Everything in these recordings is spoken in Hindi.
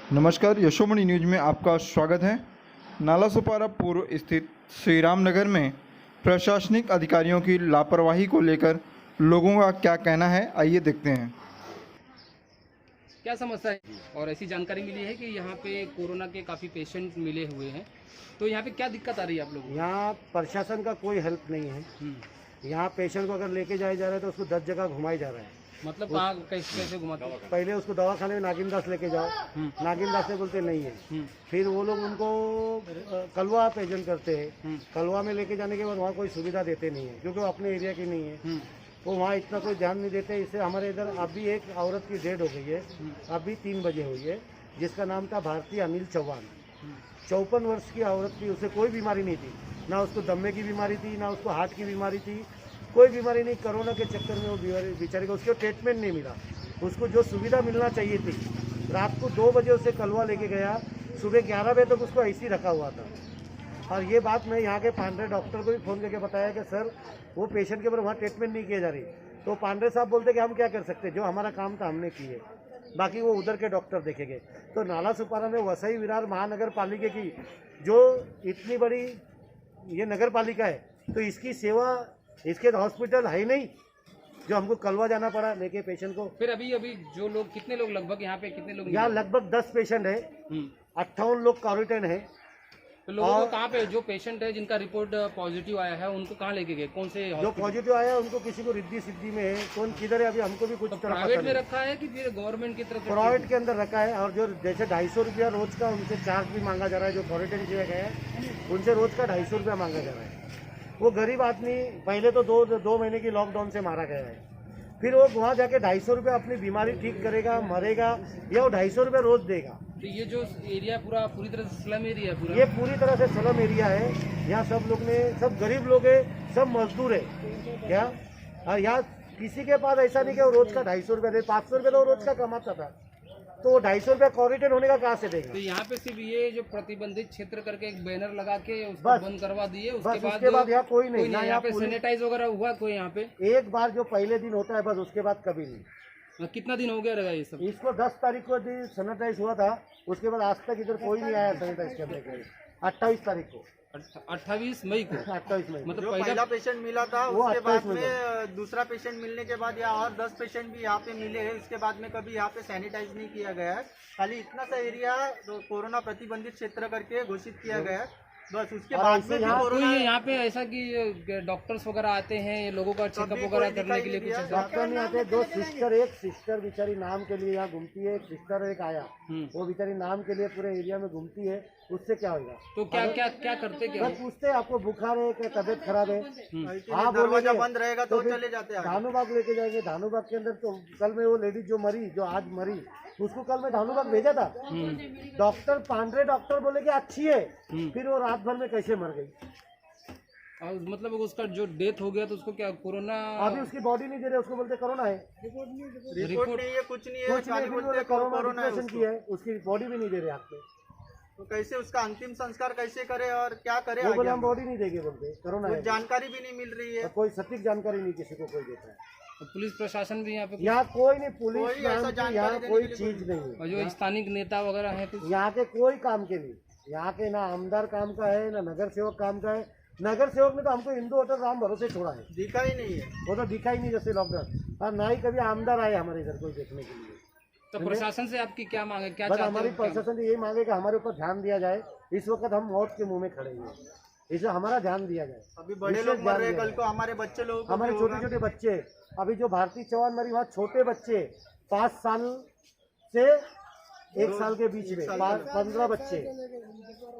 नमस्कार, यशोमणि न्यूज में आपका स्वागत है। नालासोपारा पूर्व स्थित श्री राम नगर में प्रशासनिक अधिकारियों की लापरवाही को लेकर लोगों का क्या कहना है, आइए देखते हैं। क्या समस्या है? और ऐसी जानकारी मिली है कि यहाँ पे कोरोना के काफ़ी पेशेंट मिले हुए हैं, तो यहाँ पे क्या दिक्कत आ रही है आप लोगों को? यहाँ प्रशासन का कोई हेल्प नहीं है। यहाँ पेशेंट को अगर लेके जाया जा रहा है तो उसको 10 जगह घुमाई जा रहा है। मतलब कहाँ कैसे घुमाते हैं? पहले उसको दवाखाने में नागिनदास लेके जाओ, नागिनदास से बोलते नहीं है। फिर वो लोग उनको कलवा प्रेजेंट करते हैं। कलवा में लेके जाने के बाद वहाँ कोई सुविधा देते नहीं है, क्योंकि वो अपने एरिया की नहीं है। वो वहाँ इतना कोई ध्यान नहीं देते। इससे हमारे इधर अभी एक औरत की डेथ हो गई है, अभी 3 बजे हुई है, जिसका नाम था भारती अनिल चौहान। 54 वर्ष की औरत थी, उसे कोई बीमारी नहीं थी, ना उसको दम्मे की बीमारी थी, ना उसको हार्ट की बीमारी थी, कोई बीमारी नहीं। कोरोना के चक्कर में वो बेचारी को उसको ट्रीटमेंट नहीं मिला। उसको जो सुविधा मिलना चाहिए थी, रात को 2 बजे उसे कलवा लेके गया, सुबह 11 बजे तक उसको ऐसे ही रखा हुआ था। और ये बात मैं यहाँ के पांडे डॉक्टर को भी फ़ोन करके बताया कि सर वो पेशेंट के ऊपर वहाँ ट्रीटमेंट नहीं किया जा रही। तो पांडे साहब बोलते कि हम क्या कर सकते, जो हमारा काम था हमने किए, बाकी वो उधर के डॉक्टर देखेंगे। तो नालासोपारा में वसई विरार महानगर पालिका की जो इतनी बड़ी ये नगर पालिका है, तो इसकी सेवा, इसके हॉस्पिटल है ही नहीं, जो हमको कलवा जाना पड़ा लेके पेशेंट को। फिर अभी जो लोग, कितने लोग लगभग यहाँ पे, कितने लोग? यहाँ लगभग 10 पेशेंट है, 58 लोग क्वारंटाइन है। तो लोगों को कहाँ पे, जो पेशेंट है जिनका रिपोर्ट पॉजिटिव आया है, उनको कहाँ लेके गए? कौन से जो पॉजिटिव आया है उनको किसी को रिद्धि सिद्धि में है, कौन किधर है अभी हमको भी कुछ तो प्राइवेट में रखा है कि फिर गवर्नमेंट की तरफ से? प्राइवेट के अंदर रखा है। और जो जैसे 250 रुपया रोज का उनसे चार्ज भी मांगा जा रहा है। जो क्वारंटाइन किया गया है उनसे रोज का 250 रुपया मांगा जा रहा है। वो गरीब आदमी पहले तो दो महीने की लॉकडाउन से मारा गया है, फिर वो वहाँ जाके 250 रुपया अपनी बीमारी ठीक करेगा, मरेगा, या वो 250 रुपया रोज देगा। तो ये जो एरिया पूरी तरह से स्लम एरिया है पूरा? ये पूरी तरह से स्लम एरिया है। यहाँ सब लोग ने, सब गरीब लोग है, सब मजदूर है क्या। और यहाँ किसी के पास ऐसा नहीं कि वो रोज का 250 रुपया दे, 500 रुपया तो रोज का कमाता था, तो वो 250 रुपया क्वारंटाइन होने का कहाँ से देगा। तो यहाँ पे सिर्फ ये जो प्रतिबंधित क्षेत्र करके एक बैनर लगा के उसको बंद करवा दिए, उसके बाद यहाँ कोई नहीं, ना यहाँ पे सैनिटाइज वगैरह हुआ कोई यहाँ पे? एक बार जो पहले दिन होता है बस, उसके बाद कभी नहीं। कितना दिन हो गया रहेगा ये सब? इसको 10 तारीख को सैनिटाइज हुआ था, उसके बाद आज तक इधर कोई नहीं आया सैनिटाइज करने के लिए। 28 तारीख को, 28 मई को, 28 मई मतलब पहला पेशेंट मिला था, उसके बाद में दूसरा पेशेंट मिलने के बाद यहाँ और 10 पेशेंट भी यहाँ पे मिले हैं। इसके बाद में कभी यहाँ पे सैनिटाइज नहीं किया गया है। खाली इतना सा एरिया कोरोना प्रतिबंधित क्षेत्र करके घोषित किया गया है, बस। उसके बाद में यहाँ पे ऐसा कि डॉक्टर्स वगैरह आते हैं लोगों का चेकअप वगैरह करने के लिए? कुछ डॉक्टर नहीं आते। एक सिस्टर बेचारी नाम के लिए यहाँ घूमती है। एक सिस्टर एक आया, वो बेचारी नाम के लिए पूरे एरिया में घूमती है, उससे क्या होगा? तो क्या करते? क्या पूछते आपको बुखार है, क्या तबीयत खराब है? हाँ, दरवाजा बंद रहेगा तो चले जाते हैं। धानुबाग लेके जाएंगे। धानुबाग के अंदर तो कल में वो लेडीज जो मरी, जो आज मरी, उसको कल में धानुबाग भेजा था। डॉक्टर पांडे डॉक्टर बोले कि अच्छी है, फिर वो रात भर में कैसे मर गई। मतलब उसका जो डेथ हो गया तो उसको क्या कोरोना? अभी उसकी बॉडी नहीं दे रहे, उसको बोलते कोरोना है। रिपोर्ट नहीं है, कुछ नहीं है, कोरोना की है, उसकी बॉडी भी नहीं दे रहे आपको। तो कैसे उसका अंतिम संस्कार कैसे करे और क्या करे? वो बोले हम बॉडी नहीं देंगे, बोलते कोरोना है। जानकारी भी नहीं मिल रही है, कोई सटीक जानकारी नहीं किसी को कोई देता है। तो पुलिस प्रशासन भी यहाँ पे? यहाँ कोई नहीं, पुलिस यहाँ कोई चीज नहीं है। और जो स्थानिक नेता वगैरह है यहाँ के कोई काम के नहीं। यहाँ के ना आमदार काम का है, ना नगर सेवक काम का है। नगर सेवक ने तो हमको हिंदू होटल राम भरोसे छोड़ा है, दिखा ही नहीं है। वो तो दिखा ही नहीं जैसे लॉकडाउन। और ना ही कभी आमदार आए हमारे इधर कोई देखने के लिए। तो प्रशासन से आपकी क्या मांग है? क्या बस हमारी प्रशासन से यही मांगे कि हमारे ऊपर ध्यान दिया जाए। इस वक्त हम मौत के मुंह में खड़े हैं, इसे हमारा ध्यान दिया जाए। अभी बड़े लोग मर रहे हैं, कल को हमारे बच्चे लोग, हमारे छोटे छोटे बच्चे। अभी जो भारती चौहान मरी, वहाँ छोटे बच्चे 5 साल से 1 साल के बीच में 15 बच्चे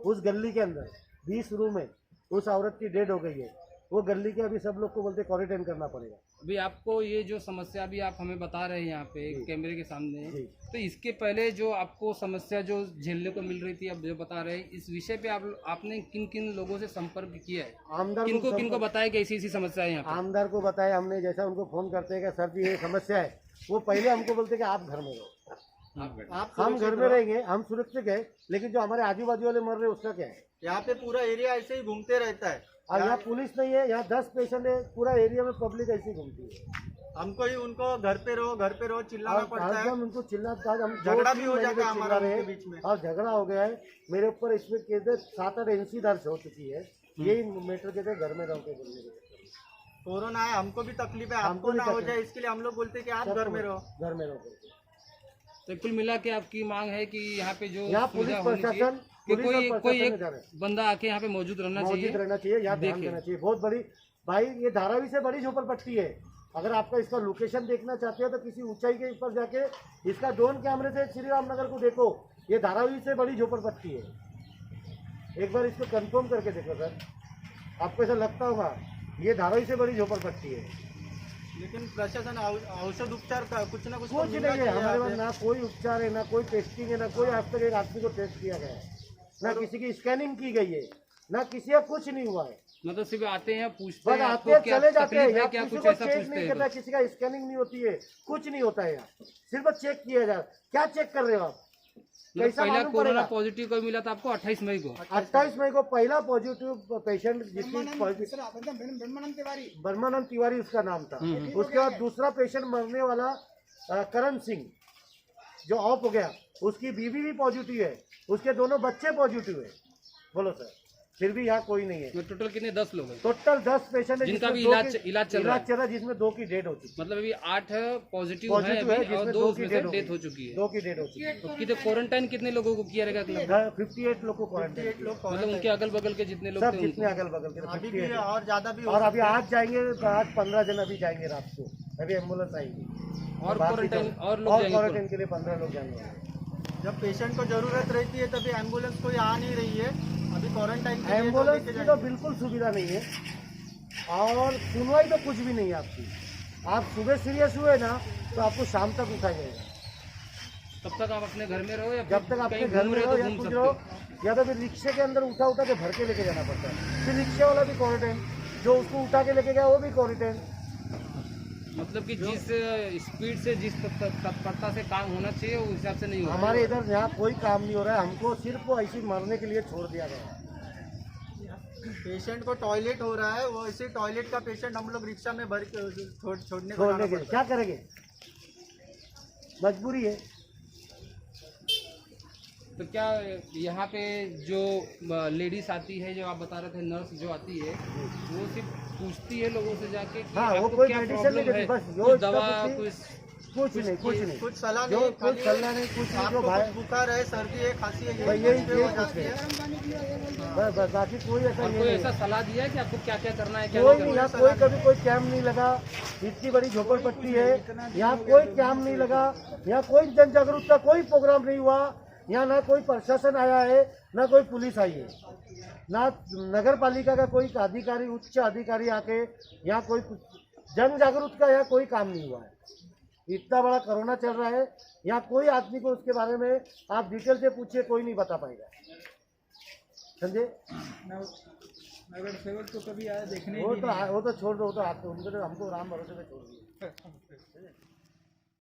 उस गली के अंदर 20 रूम में उस औरत की डेड हो गई है। वो गली के अभी सब लोग को बोलते क्वारंटाइन करना पड़ेगा। अभी आपको ये जो समस्या अभी आप हमें बता रहे हैं यहाँ पे कैमरे के सामने, तो इसके पहले जो आपको समस्या जो झेलने को मिल रही थी, अब जो बता रहे हैं, इस विषय पे आपने किन किन लोगों से संपर्क किया है? आमदार किनको बताया कि ऐसी समस्या है यहाँ पे? आमदार को बताया हमने। जैसा उनको फोन करते हैं कि सर जी ये समस्या है, वो पहले हमको बोलते कि आप घर में रहो, हम घर में रहेंगे, हम सुरक्षित है। लेकिन जो हमारे आजू बाजू वाले मर रहे उसका क्या है? यहाँ पे पूरा एरिया ऐसे ही घूमते रहता है। और यहाँ पुलिस नहीं है, यहाँ 10 पेशेंट है, पूरा एरिया में पब्लिक ऐसी घूमती है। हमको ही उनको घर पे रहो चिल्लाना और पड़ता है। हम उनको चिल्लाते आज हम झगड़ा 2-3 भी हो महीने जाता है से हमारा चिल्ला रहे उनके हैं। बीच में। और झगड़ा हो गया है मेरे ऊपर, इसमें केस 7-8 एनसी दर्ज हो चुकी है। यही मैटर के थे, घर में रहो के बोलने के। कोरोना है, हमको भी तकलीफ है, हमको आपको भी ना हो तकलीफ। जाए इसके लिए हम लोग बोलते हैं कि आप घर में रहो। घर में रहो करके। तो कुल मिला के आपकी मांग है कि यहाँ पे जो यहाँ पुलिस सुविधा होनी चाहिए प्रशासन, कि पुलिस और कोई प्रशासन एक में जा रहे हैं। बंदा आके यहाँ पे मौजूद रहना मौजूद चाहिए। रहना चाहिए, यहाँ ध्यान देखे। देना चाहिए। बहुत बड़ी भाई, ये धारावी से बड़ी झोपड़पट्टी है। अगर आपका इसका लोकेशन देखना चाहते हो तो किसी ऊंचाई के ऊपर जाके इसका ड्रोन कैमरे से श्री राम नगर को देखो। ये धारावी से बड़ी झोपड़पट्टी है। एक बार इसको कंफर्म करके देखो सर, आपको ऐसा लगता होगा ये धारावी से बड़ी झोपड़पट्टी है। लेकिन प्रशासन औषध उपचार का कुछ ना कुछ तो कुछ मिलना नहीं है चाहिए हमारे यहाँ पास, पे। ना कोई उपचार है, ना कोई टेस्टिंग है, ना कोई आज तक एक आदमी को टेस्ट किया गया है, ना किसी की स्कैनिंग की गई है, ना किसी का कुछ नहीं हुआ है। मतलब सिर्फ आते हैं पूछते बस हैं आते आपको हैं क्या चले जाते हैं, तकलीफ है, यहाँ क्या किसी कुछ को ऐसा चेक पूछते नहीं हैं करता, तो। किसी का स्कैनिंग नहीं होती है, कुछ नहीं होता है यहाँ। सिर्फ चेक किया जाए। क्या चेक कर रहे हो आप? मतलब कैसा पहला मालूम कोरोना पड़ेगा? पॉजिटिव कब मिला था आपको? 28 मई को। 28 मई को पहला पॉजिटिव पेशेंट ब्रह्मानंद तिवारी उसका नाम था। उसके बाद दूसरा पेशेंट मरने वाला करण सिंह जो ऑफ हो गया, उसकी बीवी भी पॉजिटिव है, उसके दोनों बच्चे पॉजिटिव है। बोलो सर, फिर भी यहाँ कोई नहीं है। तो टोटल कितने 10 लोग हैं टोटल 10 पेशेंट है जिनका जिसमें भी दो इलाज की- इलाज चल रहा है। जिसमें 2 की डेड हो चुकी मतलब अभी 8 पॉजिटिव है पॉजिटिव है, अभी और जिसमें 2 2 उसमें की से डेड डेथ हो चुकी है। 2 की डेड हो चुकी है। तो कितने क्वारंटाइन कितने लोगों को किया रहेगा मतलब 58 लोग को क्वारंटाइन 58 लोग उनके अगल बगल के जितने लोग सब थे जितने उनको। अगल बगल के अभी 58 भी और ज्यादा भी हो और अभी सकते हैं। आज जाएंगे, आज 15 जन अभी जाएंगे रात को, अभी एम्बुलेंस आएगी और बाकी क्वारंटाइन तो- और लोग और जाएंगे क्वारंटाइन के लिए 15 लोग जाएंगे। जब पेशेंट को जरूरत रहती है तभी एम्बुलेंस कोई आ नहीं रही है। अभी क्वारंटाइन के लिए तो एम्बुलेंस लेके की तो जाएंगे। बिल्कुल सुविधा नहीं है और सुनवाई तो कुछ भी नहीं है आपकी। आप सुबह सीरियस हुए ना तो आपको शाम तक उठाया जाएगा। तब तक आप अपने घर में रहो या जब तक आपके कहीं घर घूम में रहे हो रहो तो या घूम कुछ सकते रहो, हो। या तो फिर रिक्शे के अंदर उठा के भर के लेके जाना पड़ता है। फिर रिक्शे वाला भी क्वारंटाइन, जो उसको उठा के लेके गया वो भी क्वारंटाइन। मतलब कि जिस स्पीड से जिस तत्परता से काम होना चाहिए उस हिसाब से नहीं हो रहा है। हमारे इधर यहाँ कोई काम नहीं हो रहा है, हमको सिर्फ ऐसे मरने के लिए छोड़ दिया गया है। पेशेंट को टॉयलेट हो रहा है, वो इसी टॉयलेट का पेशेंट हम लोग रिक्शा में भर के छोड़ने को छोड़ने जाना के लिए पड़ता क्या करेंगे, मजबूरी है। तो क्या यहाँ पे जो लेडीज आती है, जो आप बता रहे थे नर्स जो आती है, वो सिर्फ पूछती है लोगों से जाके कि हाँ, वो आपको कोई क्या मेडिसिन प्रॉब्लम नहीं है, देती, बस जो कुछ इसका दवा कुछ नहीं, कुछ है। नहीं, कुछ सलाह जो नहीं, कुछ खाली सलाह नहीं, कुछ नहीं, जो आपको भाई कुछ बुखार है, सर्दी है, खांसी है, भाई यही यही चीज़ पे हो कुछ जाती है। है। बस बाकी कोई ऐसा और ये कोई नहीं ऐसा है। सलाह दिया है कि आपको क्या क्या करना है क्या कोई नहीं नहीं, करना यहाँ कोई कभी कोई कैम्प नहीं लगा। इतनी बड़ी झोपड़पट्टी है, यहाँ कोई कैम्प नहीं लगा, यहाँ कोई जन जागरूकता कोई प्रोग्राम नहीं हुआ। यहाँ ना कोई प्रशासन आया है, ना कोई पुलिस आई है, ना नगर पालिका का कोई अधिकारी, उच्च अधिकारी आके यहाँ कोई जन जागरूकता का यहाँ कोई काम नहीं हुआ है। इतना बड़ा कोरोना चल रहा है, यहाँ कोई आदमी को उसके बारे में आप डिटेल से पूछिए, कोई नहीं बता पाएगा। समझे? नगर सेवक तो कभी आया देखने वो तो छोड़ दो, वो तो हमको राम भरोसे पे छोड़ दिए।